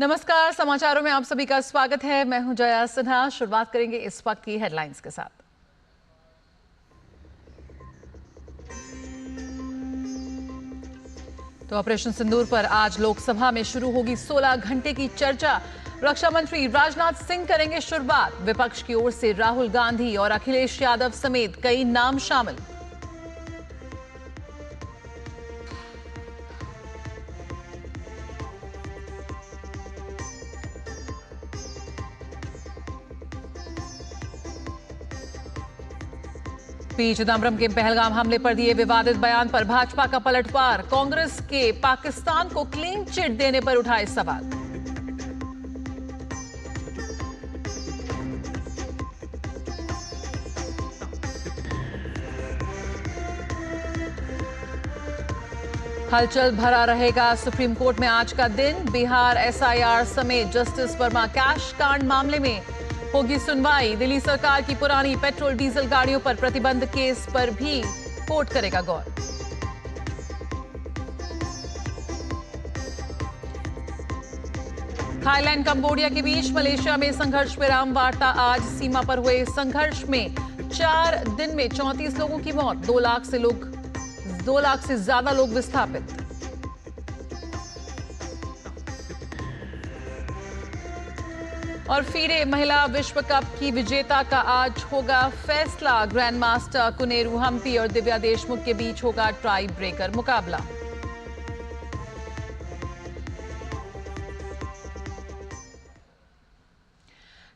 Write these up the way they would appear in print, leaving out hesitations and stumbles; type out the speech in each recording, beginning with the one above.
नमस्कार, समाचारों में आप सभी का स्वागत है। मैं हूं जया सिन्हा। शुरुआत करेंगे इस वक्त की हेडलाइंस के साथ। तो ऑपरेशन सिंदूर पर आज लोकसभा में शुरू होगी 16 घंटे की चर्चा। रक्षा मंत्री राजनाथ सिंह करेंगे शुरुआत। विपक्ष की ओर से राहुल गांधी और अखिलेश यादव समेत कई नाम शामिल। पी चिदम्बरम के पहलगाम हमले पर दिए विवादित बयान पर भाजपा का पलटवार। कांग्रेस के पाकिस्तान को क्लीन चिट देने पर उठाए सवाल। हलचल भरा रहेगा सुप्रीम कोर्ट में आज का दिन। बिहार एसआईआर समेत जस्टिस वर्मा कैश कांड मामले में होगी सुनवाई। दिल्ली सरकार की पुरानी पेट्रोल डीजल गाड़ियों पर प्रतिबंध केस पर भी कोर्ट करेगा गौर। थाईलैंड कंबोडिया के बीच मलेशिया में संघर्ष विराम वार्ता आज। सीमा पर हुए संघर्ष में 4 दिन में 34 लोगों की मौत। 2 लाख से ज्यादा लोग विस्थापित। और फीडे महिला विश्व कप की विजेता का आज होगा फैसला। ग्रैंड मास्टर कुनेरू हम्पी और दिव्या देशमुख के बीच होगा टाई ब्रेकर मुकाबला।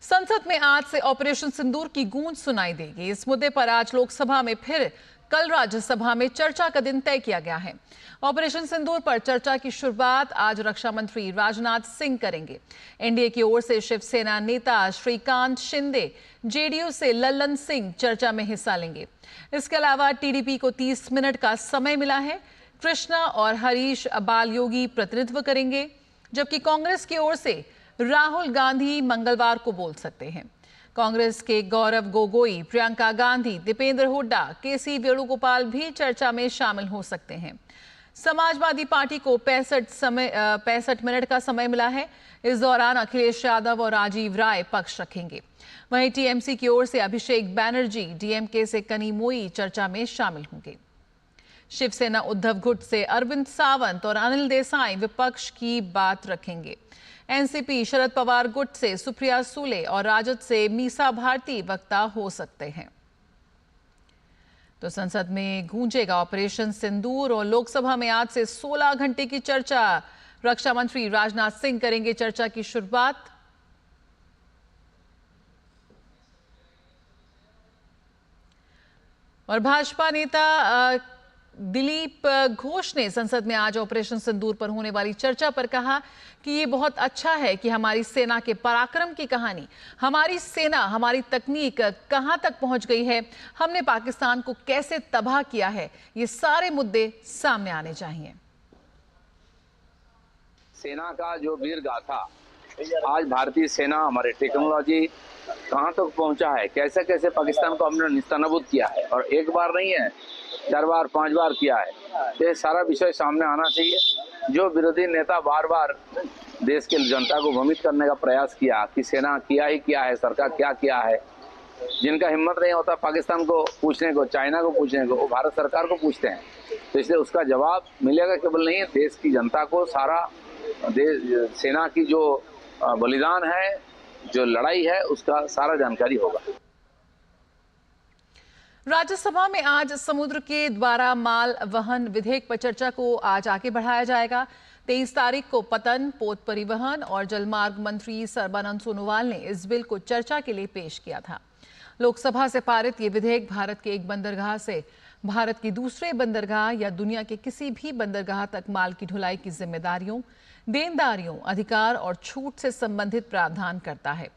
संसद में आज से ऑपरेशन सिंदूर की गूंज सुनाई देगी। इस मुद्दे पर आज लोकसभा में फिर कल राज्यसभा में चर्चा का दिन तय किया गया है। ऑपरेशन सिंदूर पर चर्चा की शुरुआत आज रक्षा मंत्री राजनाथ सिंह करेंगे। एनडीए की ओर से शिवसेना नेता श्रीकांत शिंदे, जेडीयू से लल्लन सिंह चर्चा में हिस्सा लेंगे। इसके अलावा टीडीपी को 30 मिनट का समय मिला है। कृष्णा और हरीश बालयोगी प्रतिनिधित्व करेंगे, जबकि कांग्रेस की ओर से राहुल गांधी मंगलवार को बोल सकते हैं। कांग्रेस के गौरव गोगोई, प्रियंका गांधी, दीपेंद्र हुड्डा, केसी वेणुगोपाल भी चर्चा में शामिल हो सकते हैं। समाजवादी पार्टी को 65 मिनट का समय मिला है। इस दौरान अखिलेश यादव और राजीव राय पक्ष रखेंगे। वहीं टीएमसी की ओर से अभिषेक बैनर्जी, डीएमके से कनिमोई चर्चा में शामिल होंगे। शिवसेना उद्धव गुट से अरविंद सावंत और अनिल देसाई विपक्ष की बात रखेंगे। एनसीपी शरद पवार गुट से सुप्रिया सूले और राजद से मीसा भारती वक्ता हो सकते हैं। तो संसद में गूंजेगा ऑपरेशन सिंदूर और लोकसभा में आज से 16 घंटे की चर्चा। रक्षा मंत्री राजनाथ सिंह करेंगे चर्चा की शुरुआत। और भाजपा नेता दिलीप घोष ने संसद में आज ऑपरेशन सिंदूर पर होने वाली चर्चा पर कहा कि ये बहुत अच्छा है कि हमारी सेना के पराक्रम की कहानी, हमारी सेना, हमारी तकनीक कहां तक पहुंच गई है, हमने पाकिस्तान को कैसे तबाह किया है, ये सारे मुद्दे सामने आने चाहिए। सेना का जो वीर गाथा, आज भारतीय सेना, हमारी टेक्नोलॉजी कहां तक पहुंचा है, कैसे कैसे पाकिस्तान को हमने निस्तानाबूद किया है, और एक बार नहीं है, 4 बार 5 बार किया है। ये सारा विषय सामने आना चाहिए। जो विरोधी नेता बार बार देश के जनता को भ्रमित करने का प्रयास किया कि सेना किया ही किया है, सरकार क्या किया है, जिनका हिम्मत नहीं होता पाकिस्तान को पूछने को, चाइना को पूछने को, वो भारत सरकार को पूछते हैं। तो इसलिए उसका जवाब मिलेगा केवल नहीं, देश की जनता को सारा सेना की जो बलिदान है, जो लड़ाई है, उसका सारा जानकारी होगा। राज्यसभा में आज समुद्र के द्वारा माल वहन विधेयक पर चर्चा को आज आगे बढ़ाया जाएगा। 23 तारीख को पतन, पोत परिवहन और जलमार्ग मंत्री सर्बानंद सोनोवाल ने इस बिल को चर्चा के लिए पेश किया था। लोकसभा से पारित ये विधेयक भारत के एक बंदरगाह से भारत की दूसरे बंदरगाह या दुनिया के किसी भी बंदरगाह तक माल की ढुलाई की जिम्मेदारियों, देनदारियों, अधिकार और छूट से संबंधित प्रावधान करता है।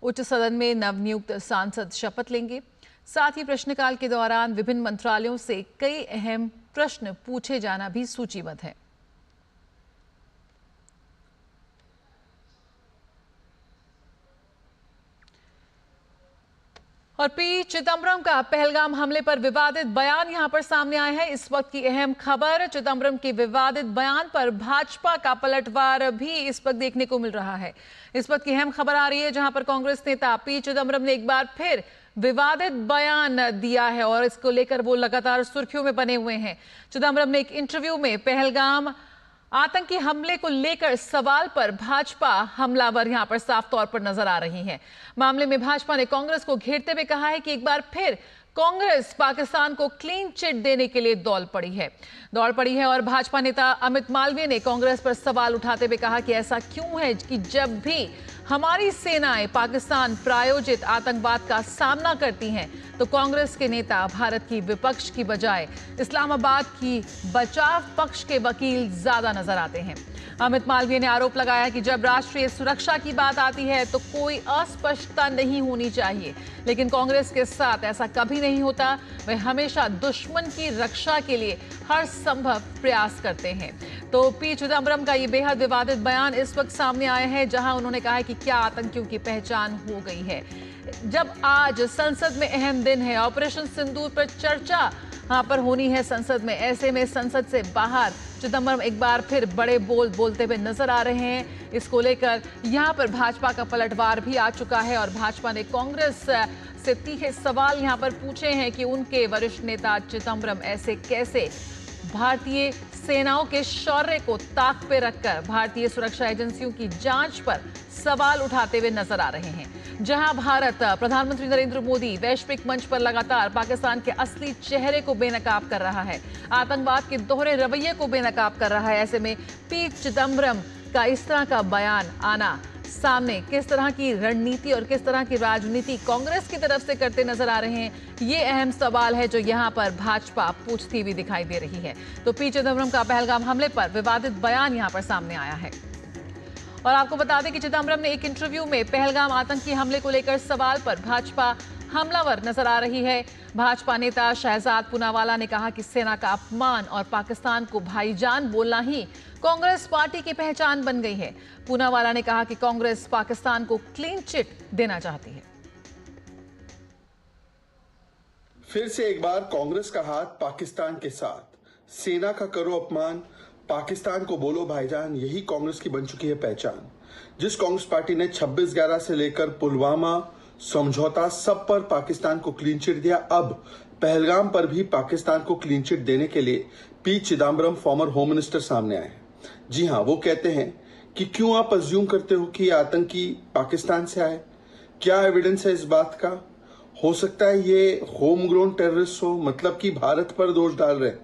उच्च सदन में नवनियुक्त सांसद शपथ लेंगे। साथ ही प्रश्नकाल के दौरान विभिन्न मंत्रालयों से कई अहम प्रश्न पूछे जाना भी सूचीबद्ध है। और पी चिदम्बरम का पहलगाम हमले पर विवादित बयान यहां पर सामने आया है। इस वक्त की अहम खबर, चिदम्बरम के विवादित बयान पर भाजपा का पलटवार भी इस वक्त देखने को मिल रहा है। इस वक्त की अहम खबर आ रही है जहां पर कांग्रेस नेता पी चिदम्बरम ने एक बार फिर विवादित बयान दिया है और इसको लेकर वो लगातार सुर्खियों में बने हुए हैं। चिदम्बरम ने एक इंटरव्यू में पहलगाम आतंकी हमले को लेकर सवाल पर भाजपा हमलावर यहां पर साफ तौर पर नजर आ रही है। मामले में भाजपा ने कांग्रेस को घेरते हुए कहा है कि एक बार फिर कांग्रेस पाकिस्तान को क्लीन चिट देने के लिए दौड़ पड़ी है और भाजपा नेता अमित मालवीय ने कांग्रेस पर सवाल उठाते हुए कहा कि ऐसा क्यों है कि जब भी हमारी सेनाएं पाकिस्तान प्रायोजित आतंकवाद का सामना करती हैं तो कांग्रेस के नेता भारत की विपक्ष की बजाय इस्लामाबाद की बचाव पक्ष के वकील ज्यादा नजर आते हैं। अमित मालवीय ने आरोप लगाया कि जब राष्ट्रीय सुरक्षा की बात आती है तो कोई अस्पष्टता नहीं होनी चाहिए, लेकिन कांग्रेस के साथ ऐसा कभी नहीं होता। वे हमेशा दुश्मन की रक्षा के लिए हर संभव प्रयास करते हैं। तो पी चिदम्बरम का ये बेहद विवादित बयान इस वक्त सामने आया है जहां उन्होंने कहा है कि क्या आतंकियों की पहचान हो गई है। जब आज संसद में अहम दिन है, ऑपरेशन सिंदूर पर चर्चा यहां पर होनी है संसद में, ऐसे में संसद से बाहर चिदम्बरम एक बार फिर बड़े बोल बोलते हुए नजर आ रहे हैं। इसको लेकर यहां पर भाजपा का पलटवार भी आ चुका है और भाजपा ने कांग्रेस से तीखे सवाल यहां पर पूछे हैं कि उनके वरिष्ठ नेता चिदम्बरम ऐसे कैसे भारतीय सेनाओं के शौर्य को ताक पे रखकर भारतीय सुरक्षा एजेंसियों की जांच पर सवाल उठाते हुए नजर आ रहे हैं। जहां भारत प्रधानमंत्री नरेंद्र मोदी वैश्विक मंच पर लगातार पाकिस्तान के असली चेहरे को बेनकाब कर रहा है, आतंकवाद के दोहरे रवैये को बेनकाब कर रहा है, ऐसे में पी चिदम्बरम का इस तरह का बयान आना सामने किस तरह की रणनीति और किस तरह की राजनीति कांग्रेस की तरफ से करते नजर आ रहे हैं, ये अहम सवाल है जो यहां पर भाजपा पूछती हुई दिखाई दे रही है। तो पी चिदम्बरम का पहलगाम हमले पर विवादित बयान यहां पर सामने आया है और आपको बता दें कि चिदम्बरम ने एक इंटरव्यू में पहलगाम आतंकी हमले को लेकर सवाल पर भाजपा हमलावर नजर आ रही है। भाजपा नेता शहजाद पूनावाला ने कहा कि सेना का अपमान और पाकिस्तान को भाईजान बोलना ही कांग्रेस पार्टी की पहचान बन गई है। पूनावाला ने कहा कि कांग्रेस पाकिस्तान को क्लीन चिट देना चाहती है। फिर से एक बार कांग्रेस का हाथ पाकिस्तान के साथ, सेना का करो अपमान, पाकिस्तान को बोलो भाईजान, यही कांग्रेस की बन चुकी है पहचान। जिस कांग्रेस पार्टी ने 26/11 से लेकर पुलवामा समझौता सब पर पाकिस्तान को क्लीन चिट दिया, अब पहलगाम पर भी पाकिस्तान को क्लीन चिट देने के लिए P Chidambaram farmer home minister सामने आए हैं। जी हां, वो कहते हैं कि क्यों आप अज्यूम करते हो कि आतंकी पाकिस्तान से आए, क्या एविडेंस है इस बात का? हो सकता है ये होम ग्रोन टेररिस्ट हो, मतलब कि भारत पर दोष डाल रहे हैं।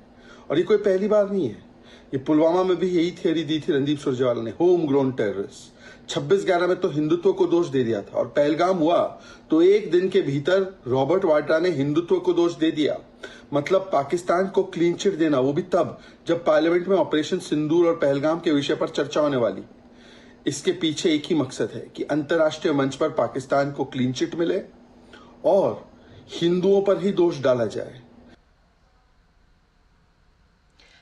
और ये कोई पहली बार नहीं है, ये पुलवामा में भी यही थियरी दी थी रणदीप सुरजेवाला ने, होम ग्रोन टेररिस्ट। 26/11 में तो हिंदुत्व को दोष दे दिया था और पहलगाम हुआ तो एक दिन के भीतर रॉबर्ट वाड्रा ने हिंदुत्व को दोष दे दिया। मतलब पाकिस्तान को क्लीन चिट देना, वो भी तब जब पार्लियामेंट में ऑपरेशन सिंदूर और पहलगाम के विषय पर चर्चा होने वाली। इसके पीछे एक ही मकसद है कि अंतर्राष्ट्रीय मंच पर पाकिस्तान को क्लीन चिट मिले और हिंदुओं पर ही दोष डाला जाए।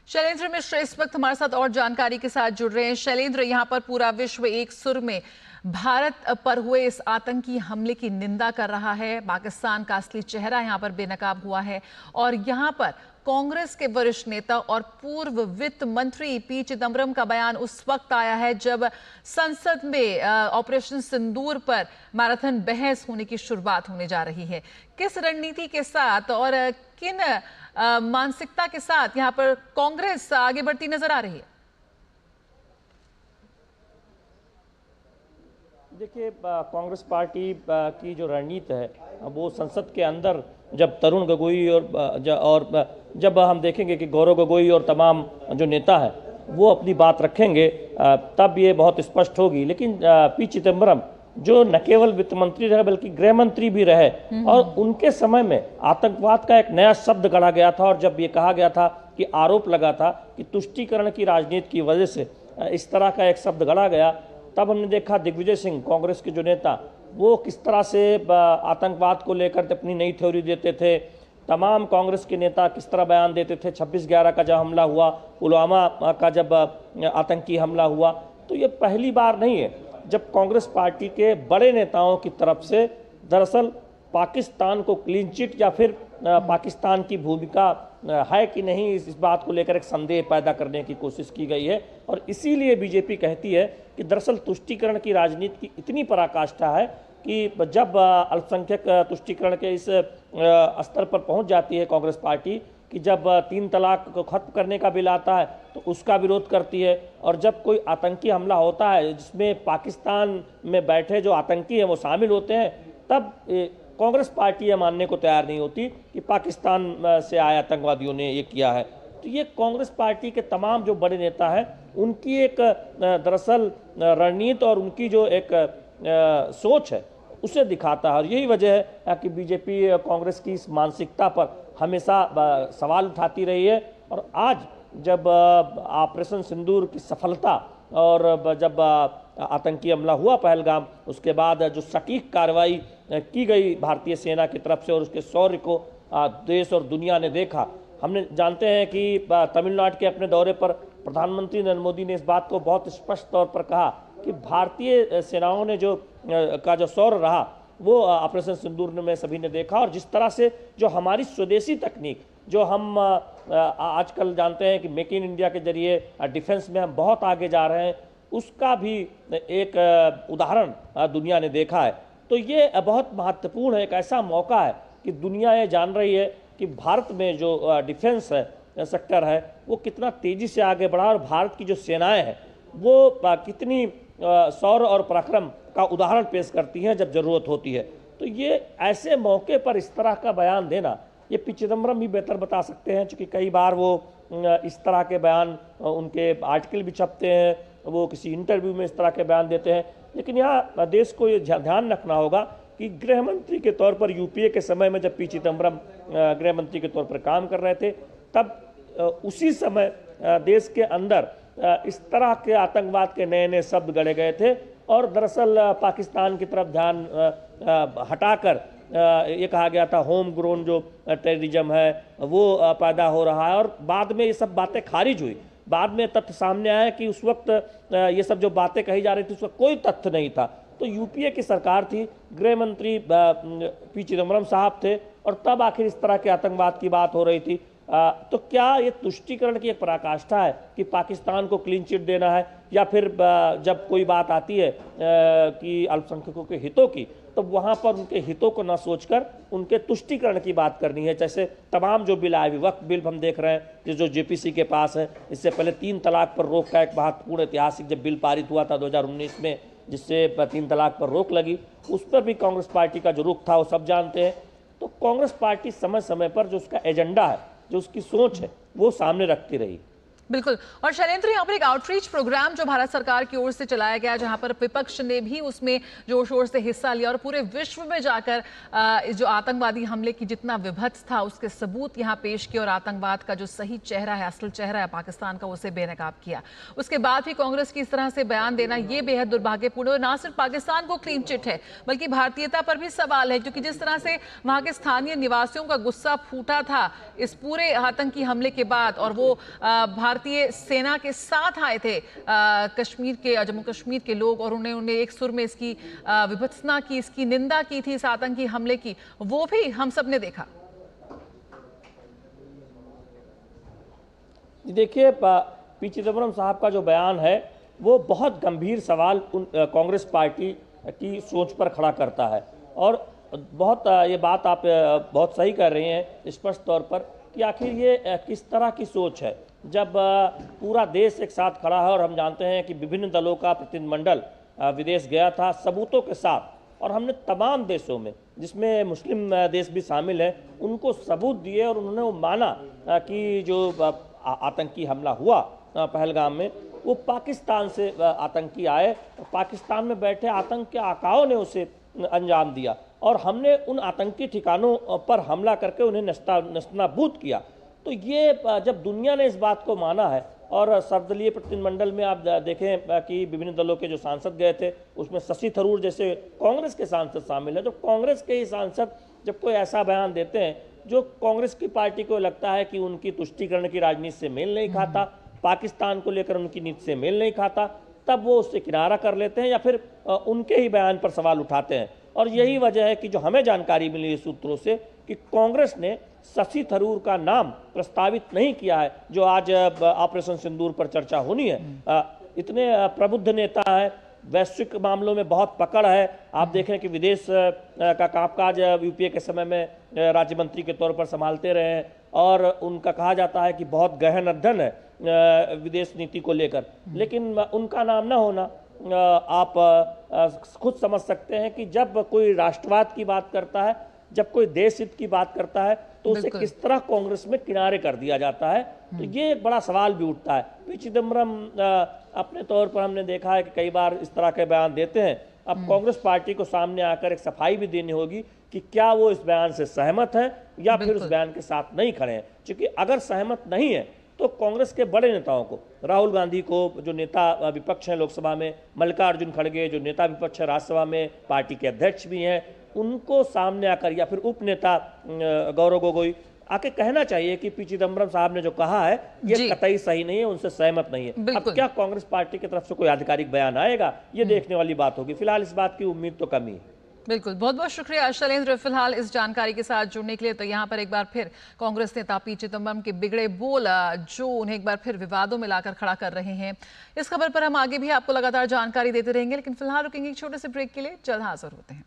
शैलेंद्र मिश्र इस वक्त हमारे साथ और जानकारी के साथ जुड़ रहे हैं। शैलेंद्र, यहां पर पूरा विश्व एक सुर में भारत पर हुए इस आतंकी हमले की निंदा कर रहा है। पाकिस्तान का असली चेहरा यहां पर बेनकाब हुआ है और यहां पर कांग्रेस के वरिष्ठ नेता और पूर्व वित्त मंत्री पी चिदम्बरम का बयान उस वक्त आया है जब संसद में ऑपरेशन सिंदूर पर मैराथन बहस होने की शुरुआत होने जा रही है। किस रणनीति के साथ और किन मानसिकता के साथ यहां पर कांग्रेस आगे बढ़ती नजर आ रही है? देखिए, कांग्रेस पार्टी की जो रणनीति है वो संसद के अंदर जब तरुण गोगोई और जब हम देखेंगे कि गौरव गोगोई और तमाम जो नेता है वो अपनी बात रखेंगे तब ये बहुत स्पष्ट होगी। लेकिन पी चिदम्बरम जो न केवल वित्त मंत्री रहे बल्कि गृह मंत्री भी रहे और उनके समय में आतंकवाद का एक नया शब्द गढ़ा गया था और जब ये कहा गया था कि आरोप लगा था कि तुष्टीकरण की राजनीति की वजह से इस तरह का एक शब्द गढ़ा गया, तब हमने देखा दिग्विजय सिंह कांग्रेस के जो नेता वो किस तरह से आतंकवाद को लेकर अपनी नई थ्योरी देते थे। तमाम कांग्रेस के नेता किस तरह बयान देते थे। 26/11 का जब हमला हुआ, पुलवामा का जब आतंकी हमला हुआ, तो ये पहली बार नहीं है जब कांग्रेस पार्टी के बड़े नेताओं की तरफ से दरअसल पाकिस्तान को क्लीन चिट या फिर पाकिस्तान की भूमिका है कि नहीं, इस बात को लेकर एक संदेह पैदा करने की कोशिश की गई है। और इसीलिए बीजेपी कहती है कि दरअसल तुष्टीकरण की राजनीति की इतनी पराकाष्ठा है कि जब अल्पसंख्यक तुष्टीकरण के इस स्तर पर पहुंच जाती है कांग्रेस पार्टी कि जब 3 तलाक को खत्म करने का बिल आता है तो उसका विरोध करती है, और जब कोई आतंकी हमला होता है जिसमें पाकिस्तान में बैठे जो आतंकी हैं वो शामिल होते हैं, तब कांग्रेस पार्टी यह मानने को तैयार नहीं होती कि पाकिस्तान से आए आतंकवादियों ने ये किया है। तो ये कांग्रेस पार्टी के तमाम जो बड़े नेता हैं उनकी एक दरअसल रणनीति और उनकी जो एक सोच है उसे दिखाता है। और यही वजह है कि बीजेपी कांग्रेस की इस मानसिकता पर हमेशा सवाल उठाती रही है। और आज जब ऑपरेशन सिंदूर की सफलता और जब आतंकी हमला हुआ पहलगाम, उसके बाद जो सटीक कार्रवाई की गई भारतीय सेना की तरफ से और उसके शौर्य को देश और दुनिया ने देखा। हमने जानते हैं कि तमिलनाडु के अपने दौरे पर प्रधानमंत्री नरेंद्र मोदी ने इस बात को बहुत स्पष्ट तौर पर कहा कि भारतीय सेनाओं ने जो शौर्य रहा वो ऑपरेशन सिंदूर में सभी ने देखा। और जिस तरह से जो हमारी स्वदेशी तकनीक जो हम आजकल जानते हैं कि मेक इन इंडिया के जरिए डिफेंस में हम बहुत आगे जा रहे हैं, उसका भी एक उदाहरण दुनिया ने देखा है। तो ये बहुत महत्वपूर्ण है, एक ऐसा मौका है कि दुनिया ये जान रही है कि भारत में जो डिफेंस सेक्टर है वो कितना तेज़ी से आगे बढ़ा और भारत की जो सेनाएं हैं वो कितनी शौर्य और पराक्रम का उदाहरण पेश करती हैं जब ज़रूरत होती है। तो ये ऐसे मौके पर इस तरह का बयान देना, ये पी चिदम्बरम भी बेहतर बता सकते हैं, क्योंकि कई बार वो इस तरह के बयान, उनके आर्टिकल भी छपते हैं, वो किसी इंटरव्यू में इस तरह के बयान देते हैं। लेकिन यहाँ देश को ये ध्यान रखना होगा कि गृह मंत्री के तौर पर यूपीए के समय में जब पी चिदम्बरम गृह मंत्री के तौर पर काम कर रहे थे, तब उसी समय देश के अंदर इस तरह के आतंकवाद के नए नए शब्द गढ़े गए थे और दरअसल पाकिस्तान की तरफ ध्यान हटाकर ये कहा गया था होम ग्रोन जो टेररिज्म है वो पैदा हो रहा है। और बाद में ये सब बातें खारिज हुई। बाद में तथ्य सामने आया कि उस वक्त ये सब जो बातें कही जा रही थी उसका कोई तथ्य नहीं था। तो यूपीए की सरकार थी, गृह मंत्री पी चिदम्बरम साहब थे, और तब आखिर इस तरह के आतंकवाद की बात हो रही थी। तो क्या ये तुष्टीकरण की एक पराकाष्ठा है कि पाकिस्तान को क्लीन चिट देना है, या फिर जब कोई बात आती है कि अल्पसंख्यकों के हितों की, तो वहाँ पर उनके हितों को न सोचकर उनके तुष्टीकरण की बात करनी है। जैसे तमाम जो बिल आए, वक्फ बिल हम देख रहे हैं जो जेपीसी के पास है, इससे पहले 3 तलाक पर रोक का एक महत्वपूर्ण ऐतिहासिक जब बिल पारित हुआ था 2019 में, जिससे 3 तलाक पर रोक लगी, उस पर भी कांग्रेस पार्टी का जो रुख था वो सब जानते हैं। तो कांग्रेस पार्टी समय समय पर जो उसका एजेंडा है, जो उसकी सोच है, वो सामने रखती रही। बिल्कुल। और शैलेंद्र, यहाँ पर एक आउटरीच प्रोग्राम जो भारत सरकार की ओर से चलाया गया, जहाँ पर विपक्ष ने भी उसमें जोर शोर से हिस्सा लिया और पूरे विश्व में जाकर जो आतंकवादी हमले की जितना विभत्स था उसके सबूत यहाँ पेश किए और आतंकवाद का जो सही चेहरा है, असल चेहरा है पाकिस्तान का, उसे बेनकाब किया। उसके बाद भी कांग्रेस की इस तरह से बयान देना ये बेहद दुर्भाग्यपूर्ण है। ना सिर्फ पाकिस्तान को क्लीन चिट है बल्कि भारतीयता पर भी सवाल है, क्योंकि जिस तरह से वहाँ के स्थानीय निवासियों का गुस्सा फूटा था इस पूरे आतंकी हमले के बाद, और वो भारतीय सेना के साथ आए थे कश्मीर के, जम्मू कश्मीर के लोग, और उन्हें एक सुर में इसकी विभत्सना की, इसकी निंदा की थी, इस आतंकी हमले की, वो भी हम सब ने देखा। देखिए, पी चिदम्बरम साहब का जो बयान है वो बहुत गंभीर सवाल कांग्रेस पार्टी की सोच पर खड़ा करता है। और बहुत ये बात आप बहुत सही कर रहे हैं स्पष्ट तौर पर कि आखिर ये किस तरह की सोच है, जब पूरा देश एक साथ खड़ा है। और हम जानते हैं कि विभिन्न दलों का प्रतिनिधिमंडल विदेश गया था सबूतों के साथ, और हमने तमाम देशों में, जिसमें मुस्लिम देश भी शामिल हैं, उनको सबूत दिए और उन्होंने वो माना कि जो आतंकी हमला हुआ पहलगाम में वो पाकिस्तान से आतंकी आए और पाकिस्तान में बैठे आतंक के आकाओं ने उसे अंजाम दिया, और हमने उन आतंकी ठिकानों पर हमला करके उन्हें नस्तानाबूद किया। तो ये जब दुनिया ने इस बात को माना है, और सर्वदलीय प्रतिनिधिमंडल में आप देखें कि विभिन्न दलों के जो सांसद गए थे उसमें शशि थरूर जैसे कांग्रेस के सांसद शामिल हैं, तो कांग्रेस के ही सांसद जब कोई ऐसा बयान देते हैं जो कांग्रेस की पार्टी को लगता है कि उनकी तुष्टीकरण की राजनीति से मेल नहीं खाता, पाकिस्तान को लेकर उनकी नीति से मेल नहीं खाता, तब वो उससे किनारा कर लेते हैं या फिर उनके ही बयान पर सवाल उठाते हैं। और यही वजह है कि जो हमें जानकारी मिली है सूत्रों से कि कांग्रेस ने शशि थरूर का नाम प्रस्तावित नहीं किया है, जो आज ऑपरेशन सिंदूर पर चर्चा होनी है। इतने प्रबुद्ध नेता है, वैश्विक मामलों में बहुत पकड़ है। आप देखें कि विदेश का कामकाज यूपीए के समय में राज्य मंत्री के तौर पर संभालते रहे हैं और उनका कहा जाता है कि बहुत गहन अध्ययन है विदेश नीति को लेकर, लेकिन उनका नाम ना होना आप खुद समझ सकते हैं कि जब कोई राष्ट्रवाद की बात करता है, जब कोई देश हित की बात करता है, तो उसे किस तरह कांग्रेस में किनारे कर दिया जाता है। तो ये एक बड़ा सवाल भी उठता है। पी चिदम्बरम अपने तौर पर हमने देखा है कि कई बार इस तरह के बयान देते हैं। अब कांग्रेस पार्टी को सामने आकर एक सफाई भी देनी होगी कि क्या वो इस बयान से सहमत है या फिर उस बयान के साथ नहीं खड़े हैं। क्योंकि अगर सहमत नहीं है तो कांग्रेस के बड़े नेताओं को, राहुल गांधी को, जो नेता विपक्ष हैं लोकसभा में, मल्लिकार्जुन खड़गे जो नेता विपक्ष है राज्यसभा में, पार्टी के अध्यक्ष भी हैं, उनको सामने आकर या फिर उप नेता गौरव गोगोई आके कहना चाहिए कि पी चिदम्बरम साहब ने जो कहा है ये कतई सही नहीं है, उनसे सहमत नहीं है। अब क्या कांग्रेस पार्टी की तरफ से कोई आधिकारिक बयान आएगा, ये देखने वाली बात होगी। फिलहाल इस बात की उम्मीद तो कम ही है। बिल्कुल, बहुत बहुत शुक्रिया शैलेंद्र फिलहाल इस जानकारी के साथ जुड़ने के लिए। तो यहाँ पर एक बार फिर कांग्रेस नेता पी चिदम्बरम के बिगड़े बोल जो उन्हें एक बार फिर विवादों में लाकर खड़ा कर रहे हैं। इस खबर पर हम आगे भी आपको लगातार जानकारी देते रहेंगे, लेकिन फिलहाल रुकेंगे एक छोटे से ब्रेक के लिए। जल्द हाजिर होते हैं।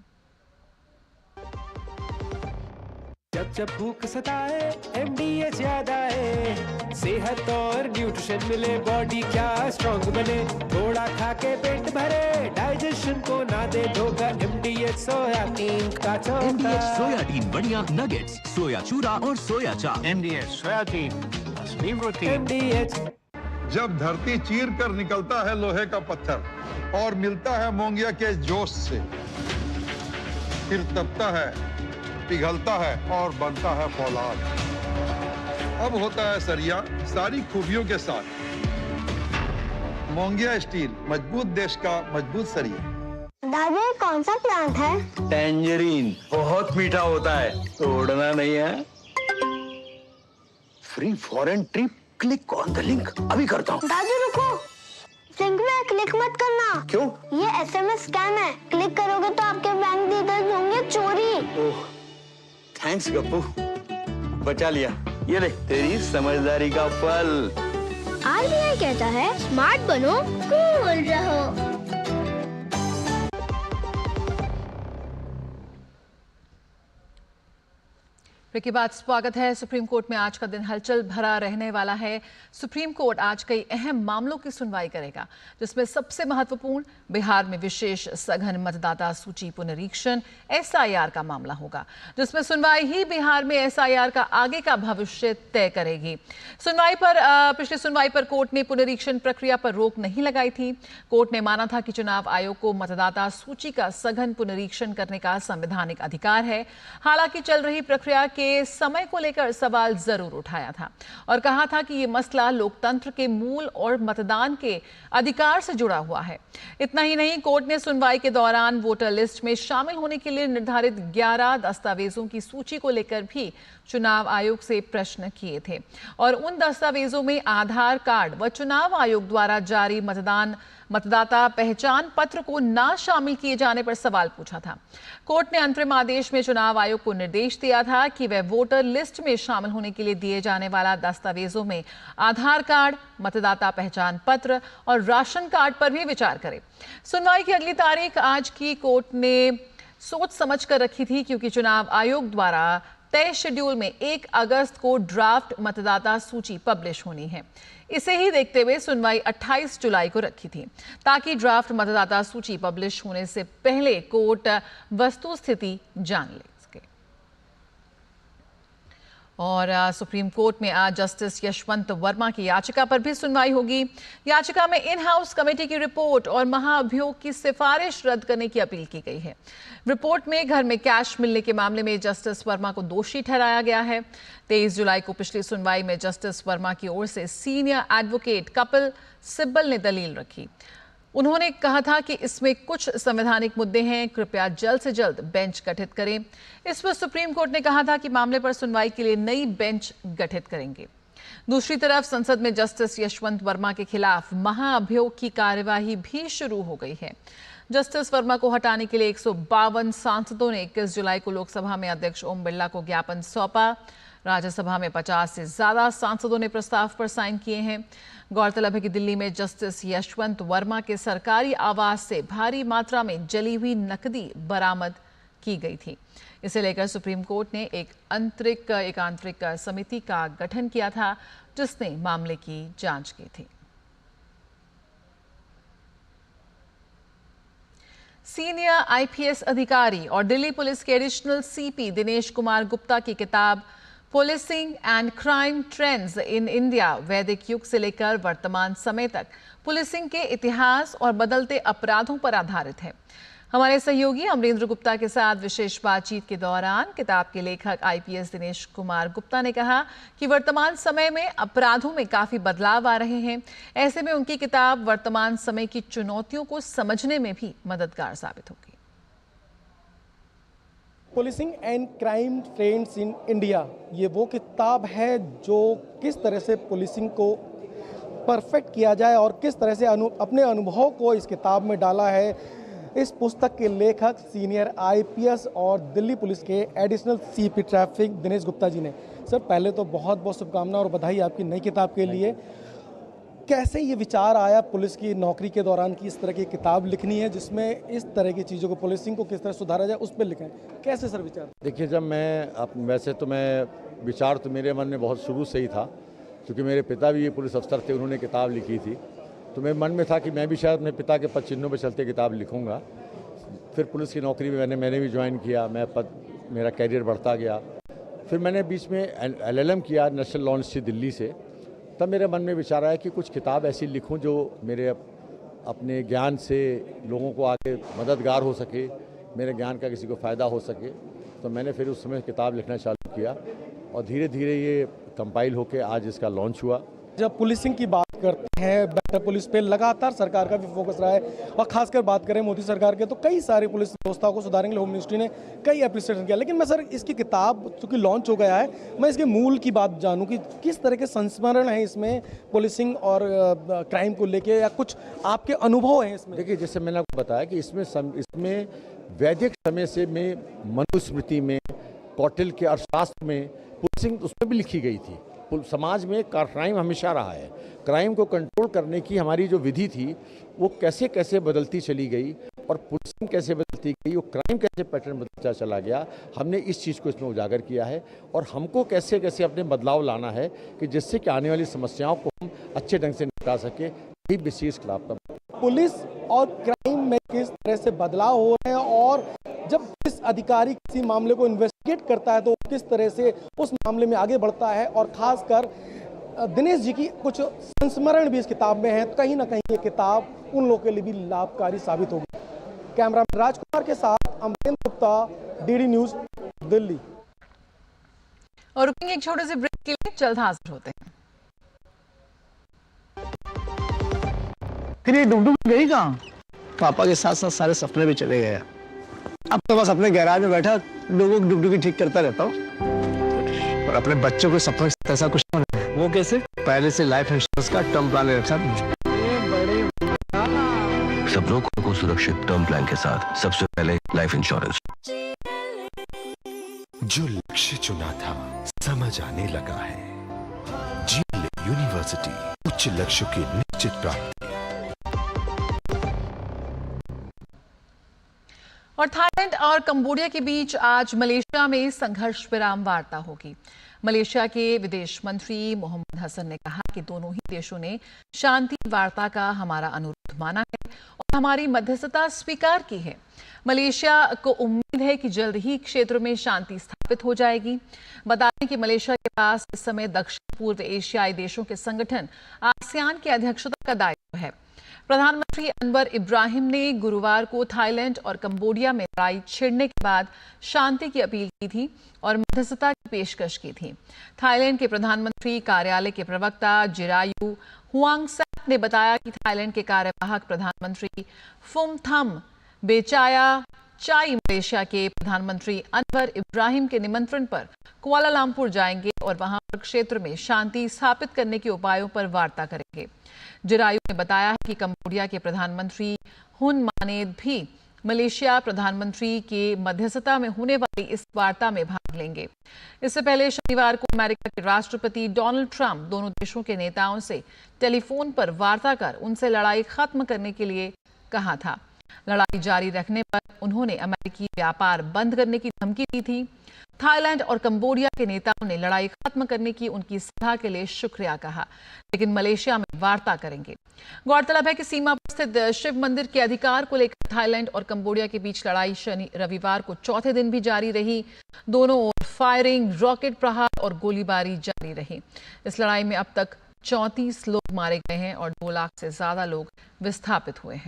जब जब भूख सताए MDH याद आए, सेहत और न्यूट्रिशन मिले, बॉडी क्या स्ट्रॉन्ग बने, थोड़ा खा के पेट भरे, डाइजेशन को ना दे धोखा, MDH सोयाबीन का चोखा। MDH सोयाबीन बढ़िया नगेट्स, सोया चूरा और सोया चाप। MDH सोयाबीन असली प्रोटीन। MDH। जब धरती चीर कर निकलता है लोहे का पत्थर और मिलता है मोंगिया के जोश से, फिर तपता है, पिघलता है और बनता है फौलाद। अब होता है सरिया सारी खूबियों के साथ। मोंगिया स्टील, मजबूत देश का मजबूत सरिया। दादा ये कौन सा प्लांट है? टैंजरीन, बहुत मीठा होता है, तोड़ना नहीं है। Free foreign trip, click on the link. अभी करता हूँ। दादू रुको, लिंक में क्लिक मत करना। क्यों? ये SMS स्कैम है, क्लिक करोगे तो आपके बैंक डिटेल्स होंगे चोरी। ओह, थैंक्स गप्पू, बचा लिया। ये देख तेरी समझदारी का फल। RBI कहता है स्मार्ट बनो, कूल रहो। ब्रेक के बाद स्वागत है। सुप्रीम कोर्ट में आज का दिन हलचल भरा रहने वाला है। सुप्रीम कोर्ट आज कई अहम मामलों की सुनवाई करेगा, जिसमें सबसे महत्वपूर्ण बिहार में विशेष सघन मतदाता सूची पुनरीक्षण SIR का मामला होगा, जिसमें सुनवाई ही बिहार में SIR का आगे का भविष्य तय करेगी। पिछली सुनवाई पर कोर्ट ने पुनरीक्षण प्रक्रिया पर रोक नहीं लगाई थी। कोर्ट ने माना था कि चुनाव आयोग को मतदाता सूची का सघन पुनरीक्षण करने का संवैधानिक अधिकार है। हालांकि चल रही प्रक्रिया के समय को लेकर सवाल जरूर उठाया था और कहा था कि ये मसला लोकतंत्र के मूल और मतदान के अधिकार से जुड़ा हुआ है। इतना ही नहीं, कोर्ट ने सुनवाई के दौरान वोटर लिस्ट में शामिल होने के लिए निर्धारित 11 दस्तावेजों की सूची को लेकर भी चुनाव आयोग से प्रश्न किए थे और उन दस्तावेजों में आधार कार्ड व चुनाव आयोग द्वारा जारी मतदाता पहचान पत्र को ना शामिल किए जाने पर सवाल पूछा था। कोर्ट ने अंतरिम आदेश में चुनाव आयोग को निर्देश दिया था कि वह वोटर लिस्ट में शामिल होने के लिए दिए जाने वाला दस्तावेजों में आधार कार्ड, मतदाता पहचान पत्र और राशन कार्ड पर भी विचार करे। सुनवाई की अगली तारीख आज की कोर्ट ने सोच समझ कर रखी थी, क्योंकि चुनाव आयोग द्वारा तय शेड्यूल में 1 अगस्त को ड्राफ्ट मतदाता सूची पब्लिश होनी है। इसे ही देखते हुए सुनवाई 28 जुलाई को रखी थी, ताकि ड्राफ्ट मतदाता सूची पब्लिश होने से पहले कोर्ट वस्तुस्थिति जान ले सके। और सुप्रीम कोर्ट में आज जस्टिस यशवंत वर्मा की याचिका पर भी सुनवाई होगी। याचिका में इन हाउस कमेटी की रिपोर्ट और महाअभियोग की सिफारिश रद्द करने की अपील की गई है। रिपोर्ट में घर में कैश मिलने के मामले में जस्टिस वर्मा को दोषी ठहराया गया है। 23 जुलाई को पिछली सुनवाई में जस्टिस वर्मा की ओर से सीनियर एडवोकेट कपिल सिब्बल ने दलील रखी। उन्होंने कहा था कि इसमें कुछ संवैधानिक मुद्दे हैं, कृपया जल्द से जल्द बेंच गठित करें। इस पर सुप्रीम कोर्ट ने कहा था कि मामले पर सुनवाई के लिए नई बेंच गठित करेंगे। दूसरी तरफ संसद में जस्टिस यशवंत वर्मा के खिलाफ महाअभियोग की कार्यवाही भी शुरू हो गई है। जस्टिस वर्मा को हटाने के लिए 152 सांसदों ने 21 जुलाई को लोकसभा में अध्यक्ष ओम बिरला को ज्ञापन सौंपा। राज्यसभा में 50 से ज्यादा सांसदों ने प्रस्ताव पर साइन किए हैं। गौरतलब है कि दिल्ली में जस्टिस यशवंत वर्मा के सरकारी आवास से भारी मात्रा में जली हुई नकदी बरामद की गई थी। इसे लेकर सुप्रीम कोर्ट ने एक आंतरिक समिति का गठन किया था, जिसने मामले की जांच की थी। सीनियर आईपीएस अधिकारी और दिल्ली पुलिस के एडिशनल सीपी दिनेश कुमार गुप्ता की किताब policing and crime trends in India वैदिक युग से लेकर वर्तमान समय तक पुलिसिंग के इतिहास और बदलते अपराधों पर आधारित है। हमारे सहयोगी अमरेंद्र गुप्ता के साथ विशेष बातचीत के दौरान किताब के लेखक आईपीएस दिनेश कुमार गुप्ता ने कहा कि वर्तमान समय में अपराधों में काफी बदलाव आ रहे हैं। ऐसे में उनकी किताब वर्तमान समय की चुनौतियों को समझने में भी मददगार साबित होगी। Policing and crime trends in India, ये वो किताब है जो किस तरह से पुलिसिंग को परफेक्ट किया जाए और किस तरह से अपने अनुभव को इस किताब में डाला है। इस पुस्तक के लेखक सीनियर आईपीएस और दिल्ली पुलिस के additional CP traffic Dinesh Gupta ji ने। सर, पहले तो बहुत बहुत शुभकामनाएं और बधाई आपकी नई किताब के लिए। कैसे ये विचार आया पुलिस की नौकरी के दौरान कि इस तरह की किताब लिखनी है जिसमें इस तरह की चीज़ों को, पुलिसिंग को किस तरह सुधारा जाए, उस पर लिखें? कैसे सर विचार? देखिए, जब वैसे तो विचार तो मेरे मन में बहुत शुरू से ही था, क्योंकि मेरे पिता भी ये पुलिस अफसर थे, उन्होंने किताब लिखी थी। तो मेरे मन में था कि मैं भी शायद अपने पिता के पद चिन्हों पर चलते किताब लिखूंगा। फिर पुलिस की नौकरी में मैंने भी ज्वाइन किया, मेरा कैरियर बढ़ता गया। फिर मैंने बीच में LLM किया नेशनल लॉ इंस्टीट्यूट दिल्ली से। तब मेरे मन में विचार आया कि कुछ किताब ऐसी लिखूं जो मेरे अपने ज्ञान से लोगों को आगे मददगार हो सके, मेरे ज्ञान का किसी को फ़ायदा हो सके। तो मैंने फिर उस समय किताब लिखना चालू किया और धीरे धीरे ये कंपाइल होकर आज इसका लॉन्च हुआ। जब पुलिसिंग की बात करते हैं, बेहतर पुलिस पे लगातार सरकार का भी फोकस रहा है और खासकर बात करें मोदी सरकार के, तो कई सारी पुलिस व्यवस्था को सुधारने के लिए होम मिनिस्ट्री ने कई एप्रिसिएशन किया। लेकिन मैं सर इसकी किताब चूँकि लॉन्च हो गया है, मैं इसके मूल की बात जानूं कि किस तरह के संस्मरण है इसमें पुलिसिंग और क्राइम को लेके, या कुछ आपके अनुभव हैं इसमें? देखिए, जैसे मैंने आपको बताया कि इसमें वैदिक समय से में मनुस्मृति में, कौटिल्य के अर्थशास्त्र में पुलिसिंग उसमें भी लिखी गई थी। समाज में क्राइम हमेशा रहा है। क्राइम को कंट्रोल करने की हमारी जो विधि थी वो कैसे कैसे बदलती चली गई और पुलिसिंग कैसे बदलती गई, वो क्राइम कैसे पैटर्न बदलता चला गया, हमने इस चीज़ को इसमें उजागर किया है। और हमको कैसे कैसे अपने बदलाव लाना है कि जिससे कि आने वाली समस्याओं को हम अच्छे ढंग से निपटा सके, यही विशेष खिलाफ का पुलिस और क्राइम में किस तरह से बदलाव हो रहे हैं और जब पुलिस अधिकारी किसी मामले को इन्वेस्टिगेट करता है तो किस तरह से उस मामले में आगे बढ़ता है। और खासकर दिनेश जी की कुछ संस्मरण भी इस किताब में है। कहीं ना कहीं ये किताब उन लोगों के लिए भी लाभकारी साबित होगी। कैमरामैन राजकुमार के साथ अमरेंद्र गुप्ता, DD न्यूज, दिल्ली। और रुकेंगे एक छोटे से ब्रेक के लिए, जल्द हाजिर होते हैं। फिर ये डुगडुग गई कहाँ? पापा के साथ साथ सारे सपने भी चले गए। अब तो बस अपने गैराज में बैठा लोगों की डुगडुगी ठीक करता रहता हूँ और अपने बच्चों को सपनों से ऐसा कुछ नहीं। वो कैसे? पहले से लाइफ इंश्योरेंस का टर्म प्लान रखा। सपनों को सुरक्षित टर्म प्लान के साथ सबसे पहले लाइफ इंश्योरेंस। जो लक्ष्य चुना था समझ आने लगा है। जीले यूनिवर्सिटी, उच्च लक्ष्य की निश्चित प्राप्ति। और थाईलैंड और कंबोडिया के बीच आज मलेशिया में संघर्ष विराम वार्ता होगी। मलेशिया के विदेश मंत्री मोहम्मद हसन ने कहा कि दोनों ही देशों ने शांति वार्ता का हमारा अनुरोध माना है और हमारी मध्यस्थता स्वीकार की है। मलेशिया को उम्मीद है कि जल्द ही क्षेत्र में शांति स्थापित हो जाएगी। बता दें कि मलेशिया के पास इस समय दक्षिण पूर्व एशियाई देशों के संगठन आसियान की अध्यक्षता का दायित्व है। प्रधानमंत्री अनवर इब्राहिम ने गुरुवार को थाईलैंड और कंबोडिया में लड़ाई छिड़ने के बाद शांति की अपील की थी और मध्यस्थता की पेशकश की थी। थाईलैंड के प्रधानमंत्री कार्यालय के प्रवक्ता जिरायू हुआंगसैक ने बताया कि थाईलैंड के कार्यवाहक प्रधानमंत्री फुमथम बेचाया चाई मलेशिया के प्रधानमंत्री अनवर इब्राहिम के निमंत्रण पर कुआलालंपुर जाएंगे और वहां पर क्षेत्र में शांति स्थापित करने के उपायों पर वार्ता करेंगे। जिरायू ने बताया है कि कंबोडिया के प्रधानमंत्री हुन मानेत भी मलेशिया प्रधानमंत्री के मध्यस्थता में होने वाली इस वार्ता में भाग लेंगे। इससे पहले शनिवार को अमेरिका के राष्ट्रपति डोनाल्ड ट्रंप दोनों देशों के नेताओं से टेलीफोन पर वार्ता कर उनसे लड़ाई खत्म करने के लिए कहा था। लड़ाई जारी रखने पर उन्होंने अमेरिकी व्यापार बंद करने की धमकी दी थी। थाईलैंड और कंबोडिया के नेताओं ने लड़ाई खत्म करने की उनकी सलाह के लिए शुक्रिया कहा, लेकिन मलेशिया में वार्ता करेंगे। गौरतलब है कि सीमा पर स्थित शिव मंदिर के अधिकार को लेकर थाईलैंड और कंबोडिया के बीच लड़ाई रविवार को चौथे दिन भी जारी रही। दोनों ओर फायरिंग, रॉकेट प्रहार और गोलीबारी जारी रही। इस लड़ाई में अब तक 34 लोग मारे गए हैं और 2 लाख से ज्यादा लोग विस्थापित हुए हैं।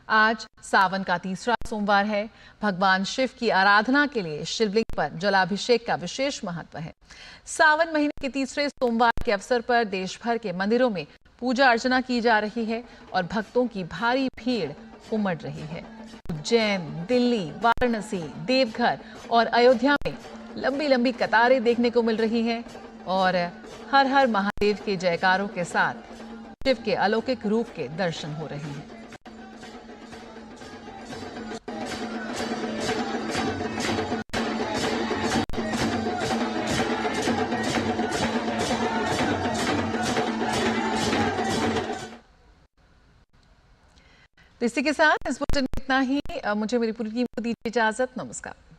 आज सावन का तीसरा सोमवार है। भगवान शिव की आराधना के लिए शिवलिंग पर जलाभिषेक का विशेष महत्व है। सावन महीने के तीसरे सोमवार के अवसर पर देश भर के मंदिरों में पूजा अर्चना की जा रही है और भक्तों की भारी भीड़ उमड़ रही है। उज्जैन, दिल्ली, वाराणसी, देवघर और अयोध्या में लंबी लंबी कतारें देखने को मिल रही हैं और हर हर महादेव के जयकारों के साथ शिव के अलौकिक रूप के दर्शन हो रहे हैं। इसी के साथ इस बुलेटिन में इतना ही। मुझे मेरी पूरी टीम को दीजिए इजाजत। नमस्कार।